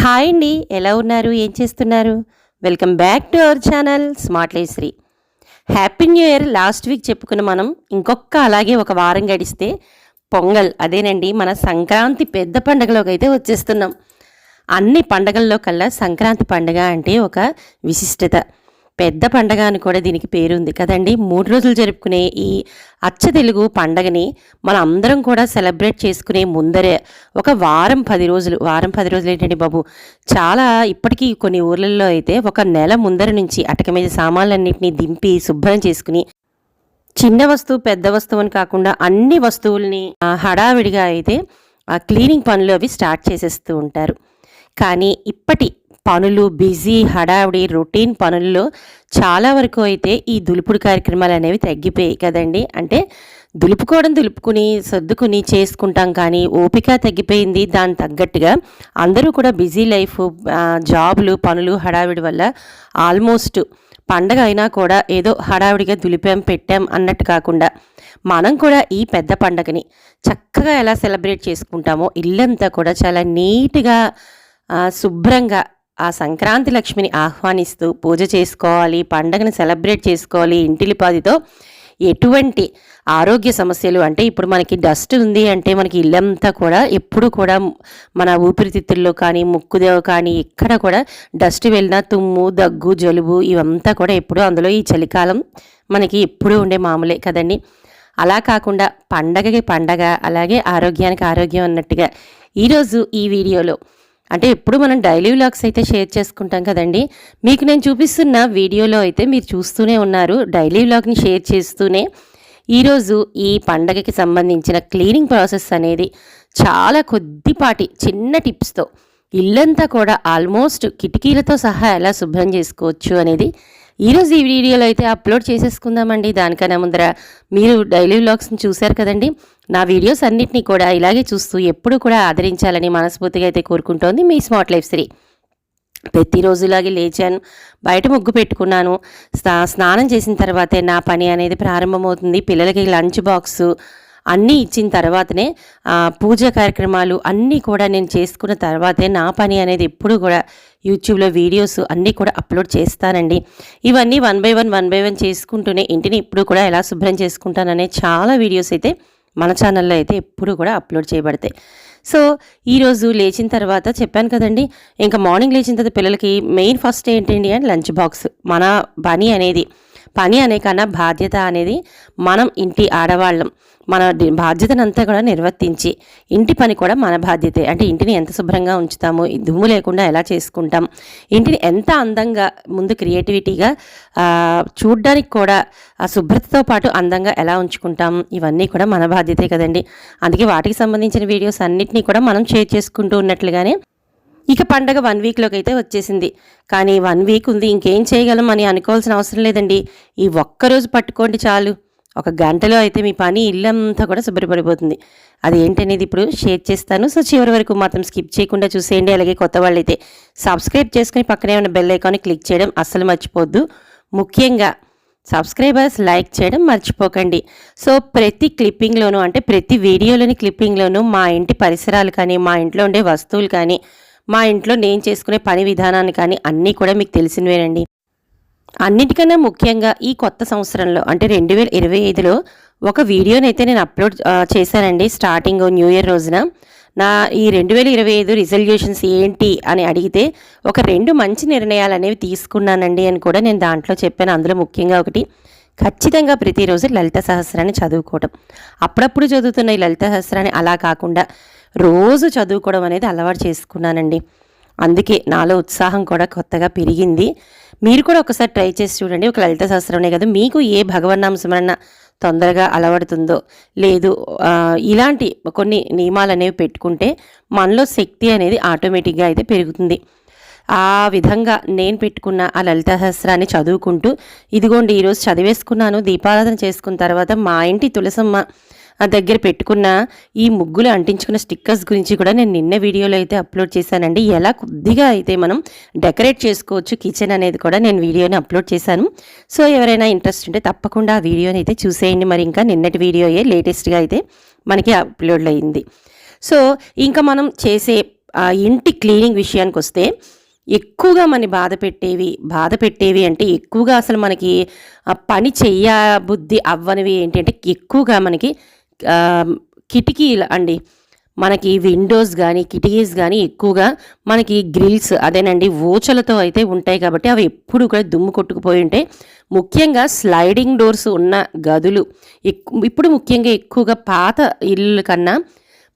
Hi అండి, ఎలా ఉన్నారు? ఏం చేస్తున్నారు? Welcome back to our channel smart life Sri. Happy new year last week చెప్పుకున్న మనం ఇంకొక అలాగే ఒక వారం గడిస్తే పొంగల్, అదేనండి మన సంక్రాంతి పెద్ద పండుగలోకి అయితే వచ్చేస్తున్నాం. అన్ని పండగల్లో కల్లా సంక్రాంతి పండుగ అంటే ఒక విశిష్టత, పెద్ద పండగ అని కూడా దీనికి పేరుంది కదండి. 3 రోజులు జరుపుకునే ఈ అచ్చ తెలుగు పండగని మనం అందరం కూడా సెలబ్రేట్ చేసుకునే ముందరే ఒక వారం 10 రోజులు ఏంటండి బాబు, చాలా ఇప్పటికీ కొన్ని ఊర్లలో అయితే ఒక నెల ముందర నుంచి అటక మీద సామాన్లన్నింటినీ దింపి శుభ్రం చేసుకుని చిన్న వస్తువు పెద్ద వస్తువు అని కాకుండా అన్ని వస్తువుల్ని హడావిడిగా అయితే క్లీనింగ్ పనులు అవి స్టార్ట్ చేసేస్తూ ఉంటారు. కానీ ఇప్పటి పనులు, బిజీ హడావిడి రొటీన్ పనుల్లో చాలా వరకు అయితే ఈ దులుపుడు కార్యక్రమాలు అనేవి తగ్గిపోయాయి కదండి. అంటే దులుపుకుని సర్దుకుని చేసుకుంటాం, కానీ ఓపిక తగ్గిపోయింది. దానికి తగ్గట్టుగా అందరూ కూడా బిజీ లైఫ్, జాబులు, పనులు, హడావిడి వల్ల ఆల్మోస్ట్ పండగ అయినా కూడా ఏదో హడావిడిగా దులిపాం పెట్టాం అన్నట్టు కాకుండా మనం కూడా ఈ పెద్ద పండగని చక్కగా ఎలా సెలబ్రేట్ చేసుకుంటామో, ఇల్లంతా కూడా చాలా నీట్గా శుభ్రంగా ఆ సంక్రాంతి లక్ష్మిని ఆహ్వానిస్తూ పూజ చేసుకోవాలి, పండగని సెలబ్రేట్ చేసుకోవాలి. ఇంటిలిపాదితో ఎటువంటి ఆరోగ్య సమస్యలు, అంటే ఇప్పుడు మనకి డస్ట్ ఉంది అంటే మనకి ఇల్లంతా కూడా ఎప్పుడు కూడా మన ఊపిరితిత్తుల్లో కానీ ముక్కుదేవ కానీ ఎక్కడ కూడా డస్ట్ వెళ్ళినా తుమ్ము, దగ్గు, జలుబు ఇవంతా కూడా ఎప్పుడు, అందులో ఈ చలికాలం మనకి ఎప్పుడూ ఉండే మామూలే కదండి. అలా కాకుండా పండగకి పండగ, అలాగే ఆరోగ్యానికి ఆరోగ్యం అన్నట్టుగా ఈరోజు ఈ వీడియోలో, అంటే ఎప్పుడు మనం డైలీ వ్లాగ్స్ అయితే షేర్ చేసుకుంటాం కదండి. మీకు నేను చూపిస్తున్న వీడియోలో అయితే మీరు చూస్తూనే ఉన్నారు, డైలీ వ్లాగ్ని షేర్ చేస్తూనే ఈరోజు ఈ పండగకి సంబంధించిన క్లీనింగ్ ప్రాసెస్ అనేది చాలా కొద్దిపాటి చిన్న టిప్స్తో ఇల్లంతా కూడా ఆల్మోస్ట్ కిటికీలతో సహా ఎలా శుభ్రం చేసుకోవచ్చు అనేది ఈరోజు ఈ వీడియోలో అయితే అప్లోడ్ చేసేసుకుందామండి. దానికన్నా ముందర మీరు డైలీ వ్లాగ్స్ని చూశారు కదండి, నా వీడియోస్ అన్నిటినీ కూడా ఇలాగే చూస్తూ ఎప్పుడు కూడా ఆదరించాలని మనస్ఫూర్తిగా అయితే కోరుకుంటోంది మీ స్మార్ట్ లైఫ్ శ్రీ. ప్రతిరోజులాగే లేచాను, బయట ముగ్గు పెట్టుకున్నాను, స్నానం చేసిన తర్వాతే నా పని అనేది ప్రారంభమవుతుంది. పిల్లలకి లంచ్ బాక్సు అన్నీ ఇచ్చిన తర్వాతనే పూజా కార్యక్రమాలు అన్నీ కూడా నేను చేసుకున్న తర్వాతే నా పని అనేది ఎప్పుడు కూడా యూట్యూబ్లో వీడియోస్ అన్నీ కూడా అప్లోడ్ చేస్తానండి. ఇవన్నీ వన్ బై వన్ చేసుకుంటూనే ఇంటిని ఇప్పుడు కూడా ఎలా శుభ్రం చేసుకుంటాననే చాలా వీడియోస్ అయితే మన ఛానల్లో అయితే ఎప్పుడు కూడా అప్లోడ్ చేయబడతాయి. సో ఈరోజు లేచిన తర్వాత చెప్పాను కదండి, ఇంకా మార్నింగ్ లేచిన తర్వాత పిల్లలకి మెయిన్ ఫస్ట్ ఏంటండి అంటే లంచ్ బాక్స్. మన పని అనే కన్నా బాధ్యత అనేది మనం ఇంటి ఆడవాళ్ళం మన బాధ్యతనంతా కూడా నిర్వర్తించి, ఇంటి పని కూడా మన బాధ్యతే. అంటే ఇంటిని ఎంత శుభ్రంగా ఉంచుతాము, దుమ్ము లేకుండా ఎలా చేసుకుంటాం, ఇంటిని ఎంత అందంగా ముందు క్రియేటివిటీగా చూడ్డానికి కూడా ఆ శుభ్రతతో పాటు అందంగా ఎలా ఉంచుకుంటాం, ఇవన్నీ కూడా మన బాధ్యతే కదండి. అందుకే వాటికి సంబంధించిన వీడియోస్ అన్నిటినీ కూడా మనం షేర్ చేసుకుంటూ ఉన్నట్లుగానే ఇక పండగ 1 వీక్లోకి అయితే వచ్చేసింది. కానీ 1 వీక్ ఉంది, ఇంకేం చేయగలం అని అనుకోవాల్సిన అవసరం లేదండి. ఈ ఒక్కరోజు పట్టుకోండి చాలు, ఒక గంటలో అయితే మీ పని ఇల్లంతా కూడా శుభ్రపడిపోతుంది. అది ఏంటనేది ఇప్పుడు షేర్ చేస్తాను. సో చివరి వరకు మాత్రం స్కిప్ చేయకుండా చూసేయండి. అలాగే కొత్త వాళ్ళైతే సబ్స్క్రైబ్ చేసుకుని పక్కనే ఉన్న బెల్ ఐకాన్ని క్లిక్ చేయడం అస్సలు మర్చిపోద్దు. ముఖ్యంగా సబ్స్క్రైబర్స్ లైక్ చేయడం మర్చిపోకండి. సో ప్రతి క్లిప్పింగ్లోనూ, అంటే ప్రతి వీడియోలోని క్లిప్పింగ్లోనూ మా ఇంటి పరిసరాలు కానీ, మా ఇంట్లో ఉండే వస్తువులు కానీ, మా ఇంట్లో నేను చేసుకునే పని విధానాన్ని కానీ అన్నీ కూడా మీకు తెలిసినవేనండి. అన్నిటికన్నా ముఖ్యంగా ఈ కొత్త సంవత్సరంలో అంటే 2025లో ఒక వీడియోనైతే నేను అప్లోడ్ చేశానండి. స్టార్టింగ్ న్యూ ఇయర్ రోజున నా ఈ 2025 రిజల్యూషన్స్ ఏంటి అని అడిగితే ఒక 2 మంచి నిర్ణయాలు అనేవి తీసుకున్నానండి అని కూడా నేను దాంట్లో చెప్పాను. అందులో ముఖ్యంగా ఒకటి, ఖచ్చితంగా ప్రతిరోజు లలిత సహస్రాన్ని చదువుకోవడం. అప్పుడప్పుడు చదువుతున్న ఈ లలిత సహస్రాన్ని అలా కాకుండా రోజు చదువుకోవడం అనేది అలవాటు చేసుకున్నానండి. అందుకే నాలో ఉత్సాహం కూడా కొత్తగా పెరిగింది. మీరు కూడా ఒకసారి ట్రై చేసి చూడండి. ఒక లలిత సహస్రమే కదా, మీకు ఏ భగవన్నామ స్మరణ తొందరగా అలవడుతుందో లేదు, ఇలాంటి కొన్ని నియమాలు అనేవి పెట్టుకుంటే మనలో శక్తి అనేది ఆటోమేటిక్గా అయితే పెరుగుతుంది. ఆ విధంగా నేను పెట్టుకున్న ఆ లలిత సహస్రాన్ని చదువుకుంటూ ఇదిగోండి ఈరోజు చదివేసుకున్నాను. దీపారాధన చేసుకున్న తర్వాత మా ఇంటి తులసమ్మ దగ్గర పెట్టుకున్న ఈ ముగ్గులు అంటించుకున్న స్టిక్కర్స్ గురించి కూడా నేను నిన్న వీడియోలో అయితే అప్లోడ్ చేశానండి. ఎలా కొద్దిగా అయితే మనం డెకరేట్ చేసుకోవచ్చు కిచెన్ అనేది కూడా నేను వీడియోని అప్లోడ్ చేశాను. సో ఎవరైనా ఇంట్రెస్ట్ ఉంటే తప్పకుండా ఆ వీడియోని అయితే చూసేయండి. మరి ఇంకా నిన్నటి వీడియోయే లేటెస్ట్గా అయితే మనకి అప్లోడ్ అయింది. సో ఇంకా మనం చేసే ఇంటి క్లీనింగ్ విషయానికి వస్తే ఎక్కువగా మన బాధ పెట్టేవి అంటే ఎక్కువగా అసలు మనకి పని చెయ్య బుద్ధి అవ్వనివి ఏంటంటే ఎక్కువగా మనకి కిటికీలు అండి. మనకి విండోస్ కానీ కిటికీస్ కానీ ఎక్కువగా మనకి గ్రిల్స్ అదేనండి ఊచలతో అయితే ఉంటాయి కాబట్టి అవి ఎప్పుడు కూడా దుమ్ము కొట్టుకుపోయి ఉంటాయి. ముఖ్యంగా స్లైడింగ్ డోర్స్ ఉన్న గదులు ఇప్పుడు ముఖ్యంగా ఎక్కువగా పాత ఇల్లు కన్నా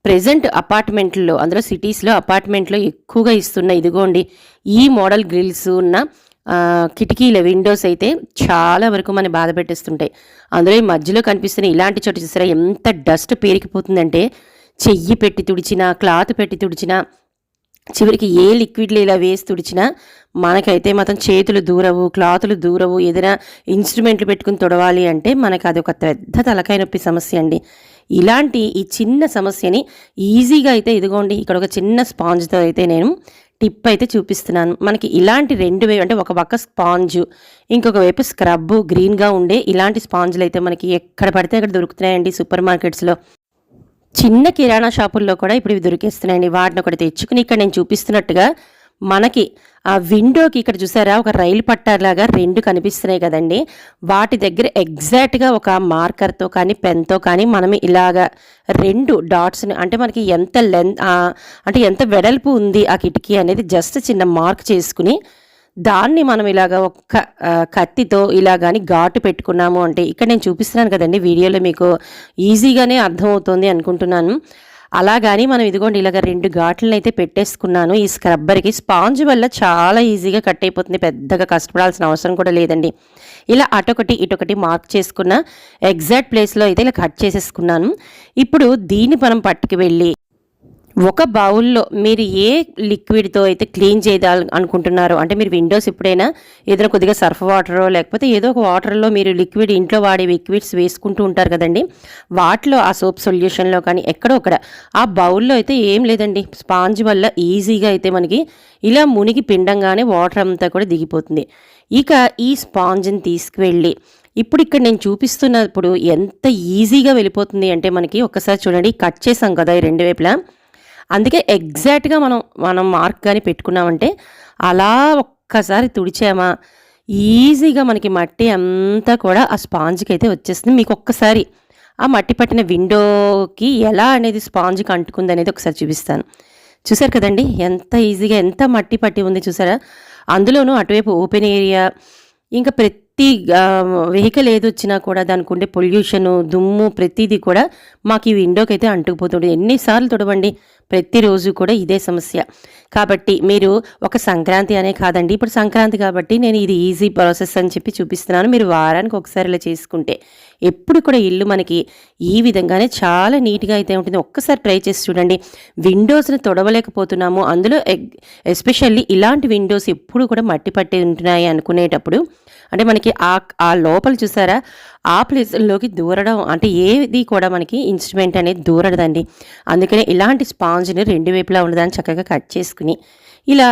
ప్రెజెంట్ అపార్ట్మెంట్లో అందులో సిటీస్లో అపార్ట్మెంట్లో ఎక్కువగా ఇస్తున్న ఇదిగోండి ఈ మోడల్ గ్రిల్స్ ఉన్న కిటికీల విండోస్ అయితే చాలా వరకు మన బాధ పెట్టేస్తుంటాయి. అందులో ఈ మధ్యలో కనిపిస్తున్న ఇలాంటి చోటు చూసారా ఎంత డస్ట్ పేరుకుపోతుందంటే చెయ్యి పెట్టి తుడిచినా క్లాత్ పెట్టి తుడిచినా చివరికి ఏ లిక్విడ్లు ఇలా వేసి తుడిచినా మనకైతే మాత్రం చేతులు దూరవు క్లాతులు దూరవు. ఏదైనా ఇన్స్ట్రుమెంట్లు పెట్టుకుని తొడవాలి అంటే మనకు అది ఒక పెద్ద తలకాయ నొప్పి సమస్య అండి. ఇలాంటి ఈ చిన్న సమస్యని ఈజీగా అయితే ఇదిగోండి ఇక్కడ ఒక చిన్న స్పాంజ్తో అయితే నేను టిప్ అయితే చూపిస్తున్నాను. మనకి ఇలాంటి రెండు వైపు అంటే ఒక పక్క స్పాంజు ఇంకొక వైపు స్క్రబ్బు గ్రీన్గా ఉండే ఇలాంటి స్పాంజులు అయితే మనకి ఎక్కడ పడితే అక్కడ దొరుకుతున్నాయండి సూపర్ మార్కెట్స్లో. చిన్న కిరాణా షాపుల్లో కూడా ఇప్పుడు ఇవి దొరికేస్తున్నాయండి. వాటిని ఒకటి తెచ్చుకుని ఇక్కడ నేను చూపిస్తున్నట్టుగా మనకి ఆ విండోకి ఇక్కడ చూసారా ఒక రైలు పట్టాలాగా రెండు కనిపిస్తున్నాయి కదండి. వాటి దగ్గర ఎగ్జాక్ట్గా ఒక మార్కర్తో కానీ పెన్తో కానీ మనం ఇలాగా రెండు డాట్స్ని అంటే మనకి ఎంత అంటే ఎంత వెడల్పు ఉంది ఆ కిటికీ అనేది జస్ట్ చిన్న మార్క్ చేసుకుని దాన్ని మనం ఇలాగ ఒక్క కత్తితో ఇలా కానీ ఘాటు పెట్టుకున్నాము అంటే ఇక్కడ నేను చూపిస్తున్నాను కదండి వీడియోలో మీకు ఈజీగానే అర్థమవుతుంది అనుకుంటున్నాను. అలా కానీ మనం ఇదిగోండి ఇలాగ రెండు ఘాట్లను అయితే పెట్టేసుకున్నాను. ఈ స్క్రబ్బర్కి స్పాంజ్ వల్ల చాలా ఈజీగా కట్ అయిపోతుంది, పెద్దగా కష్టపడాల్సిన అవసరం కూడా లేదండి. ఇలా అటొకటి ఇటొకటి మార్క్ చేసుకున్న ఎగ్జాక్ట్ ప్లేస్లో అయితే ఇలా కట్ చేసేసుకున్నాను. ఇప్పుడు దీన్ని మనం పట్టుకు వెళ్ళి ఒక బౌల్లో మీరు ఏ లిక్విడ్తో అయితే క్లీన్ చేయాలి అనుకుంటున్నారో అంటే మీరు విండోస్ ఎప్పుడైనా ఏదైనా కొద్దిగా సర్ఫ్ వాటరో లేకపోతే ఏదో ఒక వాటర్లో మీరు లిక్విడ్ ఇంట్లో వాడే లిక్విడ్స్ వేసుకుంటూ ఉంటారు కదండి. వాటిలో ఆ సోప్ సొల్యూషన్లో కానీ ఎక్కడో అక్కడ ఆ బౌల్లో అయితే ఏం లేదండి స్పాంజ్ వల్ల ఈజీగా అయితే మనకి ఇలా మునిగి పిండంగానే వాటర్ అంతా కూడా దిగిపోతుంది. ఇక ఈ స్పాంజ్ని తీసుకువెళ్ళి ఇప్పుడు ఇక్కడ నేను చూపిస్తున్నప్పుడు ఎంత ఈజీగా వెళ్ళిపోతుంది అంటే మనకి ఒక్కసారి చూడండి కట్ చేసాం కదా ఈ రెండు వైపులా. అందుకే ఎగ్జాక్ట్గా మనం మార్క్ కానీ పెట్టుకున్నామంటే అలా ఒక్కసారి తుడిచామా ఈజీగా మనకి మట్టి అంతా కూడా ఆ స్పాంజ్కి అయితే వచ్చేస్తుంది. మీకు ఒక్కసారి ఆ మట్టి పట్టిన విండోకి ఎలా అనేది స్పాంజ్కి అంటుకుంది అనేది ఒకసారి చూపిస్తాను. చూసారు కదండి ఎంత ఈజీగా ఎంత మట్టి పట్టి ఉంది చూసారా. అందులోనూ అటువైపు ఓపెన్ ఏరియా ఇంకా ప్రతి వెహికల్ ఏది వచ్చినా కూడా దానికి ఉండే పొల్యూషను దుమ్ము ప్రతిదీ కూడా మాకు ఈ విండోకి అయితే అంటుకుపోతుంది. ఎన్నిసార్లు తుడవండి ప్రతిరోజు కూడా ఇదే సమస్య. కాబట్టి మీరు ఒక సంక్రాంతి అనే కాదండి, ఇప్పుడు సంక్రాంతి కాబట్టి నేను ఇది ఈజీ ప్రాసెస్ అని చెప్పి చూపిస్తున్నాను. మీరు వారానికి ఒకసారి ఇలా చేసుకుంటే ఎప్పుడు కూడా ఇల్లు మనకి ఈ విధంగానే చాలా నీట్గా అయితే ఉంటుంది. ఒక్కసారి ట్రై చేసి చూడండి. విండోస్ని తొడవలేకపోతున్నాము, అందులో ఎస్పెషల్లీ ఇలాంటి విండోస్ ఎప్పుడు కూడా మట్టి పట్టి ఉంటున్నాయి అనుకునేటప్పుడు అంటే మనకి ఆ లోపల చూసారా ఆ ప్లేస్లోకి దూరడం అంటే ఏది కూడా మనకి ఇన్స్ట్రుమెంట్ అనేది దూరదండి. అందుకనే ఇలాంటి స్పాంజ్ని రెండు వైపులా ఉన్నదాన్ని చక్కగా కట్ చేసుకుని ఇలా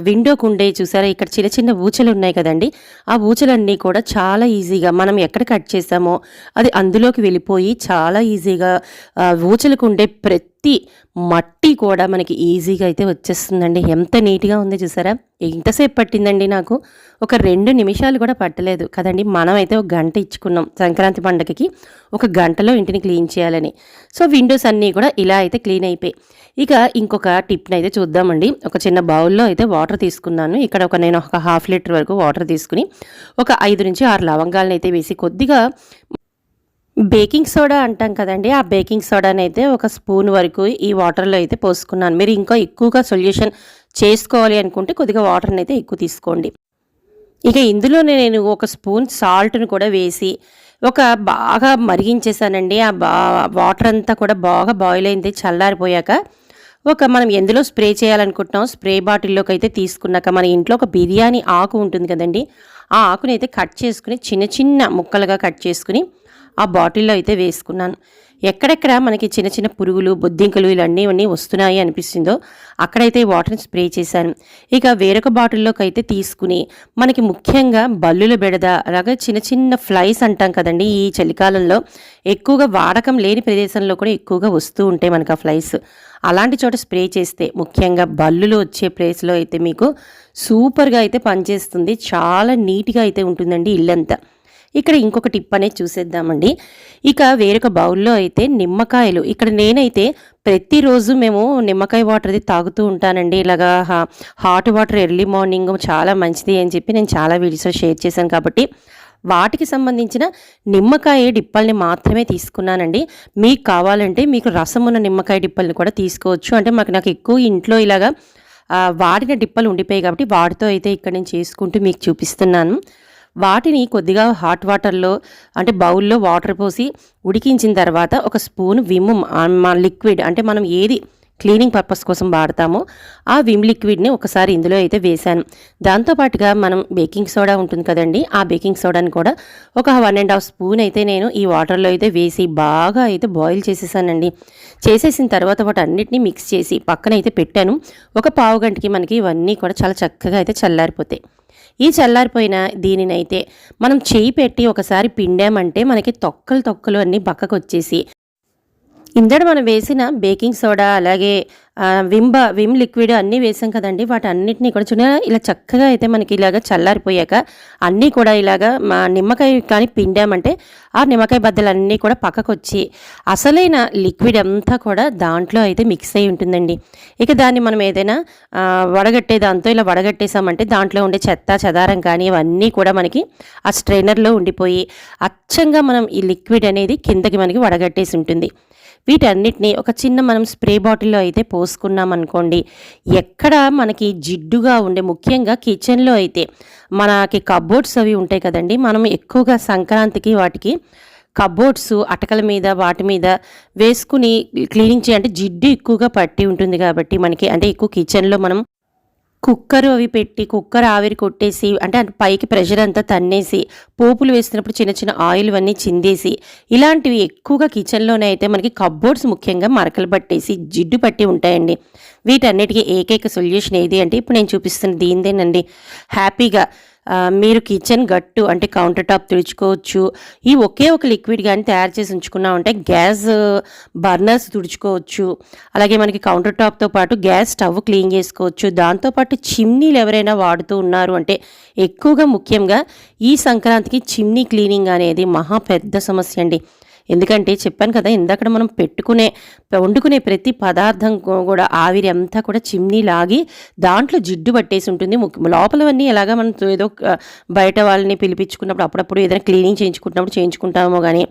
విండోకు ఉండే చూసారా ఇక్కడ చిన్న చిన్న ఊచలు ఉన్నాయి కదండి. ఆ ఊచలన్నీ కూడా చాలా ఈజీగా మనం ఎక్కడ కట్ చేసామో అది అందులోకి వెళ్ళిపోయి చాలా ఈజీగా ఊచలకు ఉండే ప్రతి మట్టి కూడా మనకి ఈజీగా అయితే వచ్చేస్తుందండి. ఎంత నీట్గా ఉంది చూసారా. ఎంతసేపు పట్టిందండి నాకు ఒక 2 నిమిషాలు కూడా పట్టలేదు కదండి. మనం అయితే ఒక గంట ఇచ్చుకున్నాం సంక్రాంతి పండుగకి ఒక గంటలో ఇంటిని క్లీన్ చేయాలని. సో విండోస్ అన్నీ కూడా ఇలా అయితే క్లీన్ అయిపోయి ఇక ఇంకొక టిప్ని అయితే చూద్దామండి. ఒక చిన్న బౌల్లో అయితే వాటర్ తీసుకున్నాను. ఇక్కడ నేను ఒక 1/2 లీటర్ వరకు వాటర్ తీసుకుని ఒక 5 నుంచి 6 లవంగాలను అయితే వేసి కొద్దిగా బేకింగ్ సోడా అంటాం కదండి, ఆ బేకింగ్ సోడాని అయితే ఒక స్పూన్ వరకు ఈ వాటర్లో అయితే పోసుకున్నాను. మీరు ఇంకా ఎక్కువగా సొల్యూషన్ చేసుకోవాలి అనుకుంటే కొద్దిగా వాటర్ని అయితే ఎక్కువ తీసుకోండి. ఇక ఇందులోనే నేను ఒక స్పూన్ సాల్ట్ని కూడా వేసి బాగా మరిగించేసానండి. ఆ వాటర్ అంతా కూడా బాగా బాయిల్ అయింది. చల్లారిపోయాక మనం ఎందులో స్ప్రే చేయాలనుకుంటున్నాం స్ప్రే బాటిల్లోకి అయితే తీసుకున్నాక మన ఇంట్లో ఒక బిర్యానీ ఆకు ఉంటుంది కదండి, ఆ ఆకుని అయితే కట్ చేసుకుని చిన్న చిన్న ముక్కలుగా కట్ చేసుకుని ఆ బాటిల్లో అయితే వేసుకున్నాను. ఎక్కడెక్కడ మనకి చిన్న చిన్న పురుగులు బొద్దింకలు ఇవన్నీ వస్తున్నాయి అనిపిస్తుందో అక్కడైతే వాటర్ని స్ప్రే చేశాను. ఇక వేరొక బాటిల్లోకి అయితే తీసుకుని మనకి ముఖ్యంగా బల్లుల బెడద అలాగే చిన్న చిన్న ఫ్లైస్ అంటాం కదండి, ఈ చలికాలంలో ఎక్కువగా వాడకం లేని ప్రదేశంలో కూడా ఎక్కువగా వస్తూ ఉంటాయి మనకు ఆ ఫ్లైస్. అలాంటి చోట స్ప్రే చేస్తే ముఖ్యంగా బల్లులు వచ్చే ప్లేస్లో అయితే మీకు సూపర్గా అయితే పనిచేస్తుంది. చాలా నీట్గా అయితే ఉంటుందండి ఇల్లంతా. ఇక్కడ ఇంకొక టిప్ అనేది చూసేద్దామండి. ఇక వేరొక బౌల్లో అయితే నిమ్మకాయలు, ఇక్కడ నేనైతే ప్రతిరోజు మేము నిమ్మకాయ వాటర్ అది తాగుతూ ఉంటానండి. ఇలాగా హాట్ వాటర్ ఎర్లీ మార్నింగ్ చాలా మంచిది అని చెప్పి నేను చాలా వీడియోస్లో షేర్ చేశాను కాబట్టి వాటికి సంబంధించిన నిమ్మకాయ డిప్పల్ని మాత్రమే తీసుకున్నానండి. మీకు కావాలంటే మీకు రసం ఉన్న నిమ్మకాయ డిప్పల్ని కూడా తీసుకోవచ్చు. అంటే నాకు ఎక్కువ ఇంట్లో ఇలాగా వాడిన డిప్పలు ఉండిపోయాయి కాబట్టి వాటితో అయితే ఇక్కడ నేను చేసుకుంటూ మీకు చూపిస్తున్నాను. వాటిని కొద్దిగా హాట్ వాటర్లో అంటే బౌల్లో వాటర్ పోసి ఉడికించిన తర్వాత ఒక స్పూన్ విమ్ లిక్విడ్, అంటే మనం ఏది క్లీనింగ్ పర్పస్ కోసం వాడతామో ఆ విమ్ లిక్విడ్ని ఒకసారి ఇందులో అయితే వేశాను. దాంతోపాటుగా మనం బేకింగ్ సోడా ఉంటుంది కదండి, ఆ బేకింగ్ సోడాని కూడా ఒక 1.5 స్పూన్ అయితే నేను ఈ వాటర్లో అయితే వేసి బాగా అయితే బాయిల్ చేసేసానండి. చేసేసిన తర్వాత వాటి అన్నిటినీ మిక్స్ చేసి పక్కన అయితే పెట్టాను. ఒక పావు గంటకి మనకి ఇవన్నీ కూడా చాలా చక్కగా అయితే చల్లారిపోతాయి. ఈ చల్లారిపోయిన దీనినైతే మనం చేయి పెట్టి ఒకసారి పిండామంటే మనకి తొక్కలు అన్నీ పక్కకు వచ్చేసి ఇందడ మనం వేసిన బేకింగ్ సోడా అలాగే విమ్ లిక్విడ్ అన్నీ వేసాం కదండి, వాటి అన్నిటినీ కూడా ఇలా చక్కగా అయితే మనకి ఇలాగ చల్లారిపోయాక అన్నీ కూడా ఇలాగా నిమ్మకాయ కానీ పిండామంటే ఆ నిమ్మకాయ బద్దలన్నీ కూడా పక్కకు వచ్చి అసలైన లిక్విడ్ అంతా కూడా దాంట్లో అయితే మిక్స్ అయి ఉంటుందండి. ఇక దాన్ని మనం ఏదైనా వడగట్టే దాంతో ఇలా వడగట్టేసామంటే దాంట్లో ఉండే చెత్త చెదారం కానీ ఇవన్నీ కూడా మనకి ఆ స్ట్రైనర్లో ఉండిపోయి అచ్చంగా మనం ఈ లిక్విడ్ అనేది కిందకి మనకి వడగట్టేసి ఉంటుంది. వీటన్నిటిని ఒక చిన్న మనం స్ప్రే బాటిల్లో అయితే పోసుకున్నాం అనుకోండి, ఎక్కడ మనకి జిడ్డుగా ఉండే ముఖ్యంగా కిచెన్లో అయితే మనకి కబోర్డ్స్ అవి ఉంటాయి కదండి, మనం ఎక్కువగా సంక్రాంతికి వాటికి కబోర్డ్స్ అటకల మీద వాటి మీద వేసుకుని క్లీనింగ్ అంటే జిడ్డు ఎక్కువగా పట్టి ఉంటుంది కాబట్టి మనకి, అంటే ఎక్కువ కిచెన్లో మనం కుక్కర్ అవి పెట్టి కుక్కర్ ఆవిరి కొట్టేసి అంటే పైకి ప్రెషర్ అంతా తన్నేసి పోపులు వేస్తున్నప్పుడు చిన్న చిన్న ఆయిల్ అన్నీ చిందేసి ఇలాంటివి ఎక్కువగా కిచెన్లోనే అయితే మనకి కబ్బోర్డ్స్ ముఖ్యంగా మరకలు పట్టేసి జిడ్డు పట్టి ఉంటాయండి. వీటన్నిటికీ ఏకైక సొల్యూషన్ ఏది అంటే ఇప్పుడు నేను చూపిస్తున్న దీనిదేనండి. హ్యాపీగా మీరు కిచెన్ గట్టు అంటే కౌంటర్ టాప్ తుడుచుకోవచ్చు. ఈ ఒకే ఒక లిక్విడ్ కానీ తయారు చేసి ఉంచుకున్నామంటే గ్యాస్ బర్నర్స్ తుడుచుకోవచ్చు. అలాగే మనకి కౌంటర్ టాప్తో పాటు గ్యాస్ స్టవ్ క్లీన్ చేసుకోవచ్చు. దాంతోపాటు చిమ్నీలు ఎవరైనా వాడుతూ ఉన్నారు అంటే ఎక్కువగా ముఖ్యంగా ఈ సంక్రాంతికి చిమ్నీ క్లీనింగ్ అనేది మహా పెద్ద సమస్య అండి. ఎందుకంటే చెప్పాను కదా, ఇందాక మనం వండుకునే ప్రతి పదార్థం కూడా ఆవిరి అంతా కూడా చిమ్నీ లాగి దాంట్లో జిడ్డు పట్టేసి ఉంటుంది. లోపలవన్నీ ఎలాగా మనం ఏదో బయట వాళ్ళని పిలిపించుకున్నప్పుడు అప్పుడప్పుడు ఏదైనా క్లీనింగ్ చేయించుకుంటామో కానీ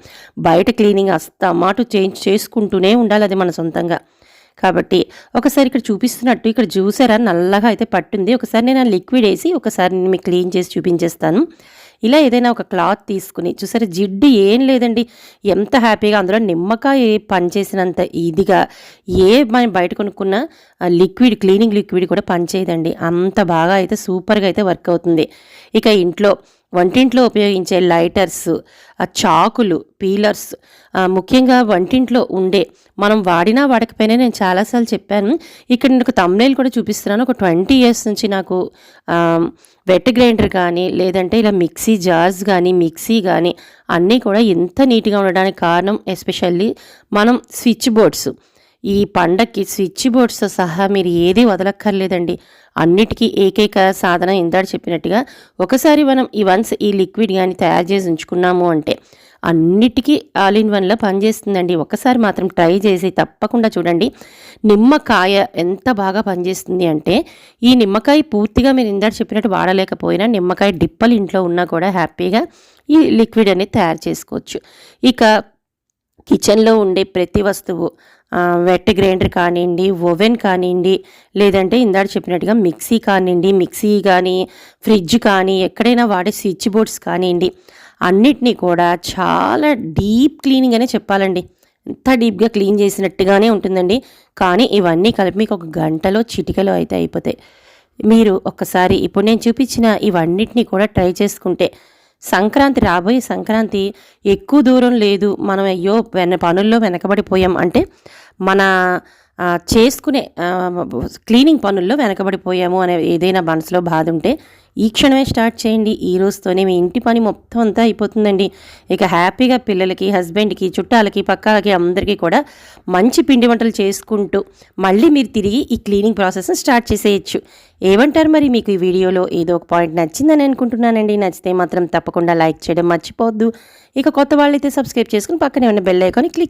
బయట క్లీనింగ్ అస్తమాటు చేసుకుంటూనే ఉండాలి, అది మన సొంతంగా. కాబట్టి ఒకసారి ఇక్కడ చూపిస్తున్నట్టు ఇక్కడ చూసారా నల్లగా అయితే పట్టుంది. ఒకసారి నేను లిక్విడ్ వేసి ఒకసారి నేను మీకు క్లీన్ చేసి చూపించేస్తాను. ఇలా ఏదైనా ఒక క్లాత్ తీసుకుని చూసారా, జిడ్డు ఏం లేదండి, ఎంత హ్యాపీగా అందులో నిమ్మకాయ పనిచేసినంత ఇదిగా మనం బయట కొనుక్కున్న క్లీనింగ్ లిక్విడ్ కూడా పనిచేయదండి. అంత బాగా అయితే సూపర్గా అయితే వర్క్ అవుతుంది. ఇక వంటింట్లో ఉపయోగించే లైటర్స్, చాకులు, పీలర్స్, ముఖ్యంగా వంటింట్లో ఉండే మనం వాడినా వాడకపోయినా నేను చాలాసార్లు చెప్పాను. ఇక్కడ నేను ఒక థంబ్నెయిల్ కూడా చూపిస్తున్నాను. ఒక 20 years నుంచి నాకు వెట్ గ్రైండర్ కానీ లేదంటే ఇలా మిక్సీ జార్స్ కానీ మిక్సీ కానీ అన్నీ కూడా ఎంత నీట్గా ఉండడానికి కారణం ఎస్పెషల్లీ మనం స్విచ్ బోర్డ్స్. ఈ పండక్కి స్విచ్ బోర్డ్స్తో సహా మీరు ఏది వదలక్కర్లేదండి. అన్నిటికీ ఏకైక సాధన ఇందాక చెప్పినట్టుగా ఒకసారి మనం ఈ లిక్విడ్ కానీ తయారు చేసి ఉంచుకున్నాము అంటే అన్నిటికీ ఆల్ ఇన్ వన్లో పనిచేస్తుందండి. ఒకసారి మాత్రం ట్రై చేసి తప్పకుండా చూడండి. నిమ్మకాయ ఎంత బాగా పనిచేస్తుంది అంటే ఈ నిమ్మకాయ పూర్తిగా మీరు ఇందాక చెప్పినట్టు వాడలేకపోయినా నిమ్మకాయ డిప్పలు ఇంట్లో ఉన్నా కూడా హ్యాపీగా ఈ లిక్విడ్ అనేది తయారు చేసుకోవచ్చు. ఇక కిచెన్లో ఉండే ప్రతి వస్తువు వెట్ గ్రైండర్ కానివ్వండి, ఓవెన్ కానివ్వండి, లేదంటే ఇందాక చెప్పినట్టుగా మిక్సీ కానీ ఫ్రిడ్జ్ కానీ ఎక్కడైనా వాడే స్విచ్ బోర్డ్స్ కానివ్వండి, అన్నిటినీ కూడా చాలా డీప్ క్లీనింగ్ అనే చెప్పాలండి. ఎంత డీప్గా క్లీన్ చేసినట్టుగానే ఉంటుందండి. కానీ ఇవన్నీ కలిపి మీకు ఒక గంటలో చిటికలో అయితే అయిపోతాయి. మీరు ఒక్కసారి ఇప్పుడు నేను చూపించిన ఇవన్నిటినీ కూడా ట్రై చేసుకుంటే సంక్రాంతి రాబోయే సంక్రాంతి ఎక్కువ దూరం లేదు, మనం అయ్యో పనుల్లో వెనకబడిపోయాం అంటే మన చేసుకునే క్లీనింగ్ పనుల్లో వెనకబడిపోయాము అనే ఏదైనా మనసులో బాధ ఉంటే ఈ క్షణమే స్టార్ట్ చేయండి. ఈ రోజుతోనే మీ ఇంటి పని మొత్తం అంతా అయిపోతుందండి. ఇక హ్యాపీగా పిల్లలకి, హస్బెండ్కి, చుట్టాలకి, పక్కాలకి అందరికీ కూడా మంచి పిండి వంటలు చేసుకుంటూ మళ్ళీ మీరు తిరిగి ఈ క్లీనింగ్ ప్రాసెస్ని స్టార్ట్ చేసేయచ్చు. ఏమంటారు మరి? మీకు ఈ వీడియోలో ఏదో ఒక పాయింట్ నచ్చిందని అనుకుంటున్నానండి. నచ్చితే మాత్రం తప్పకుండా లైక్ చేయడం మర్చిపోవద్దు. ఇక కొత్త వాళ్ళైతే సబ్స్క్రైబ్ చేసుకుని పక్కనే ఉన్న బెల్ ఐకాన్ని క్లిక్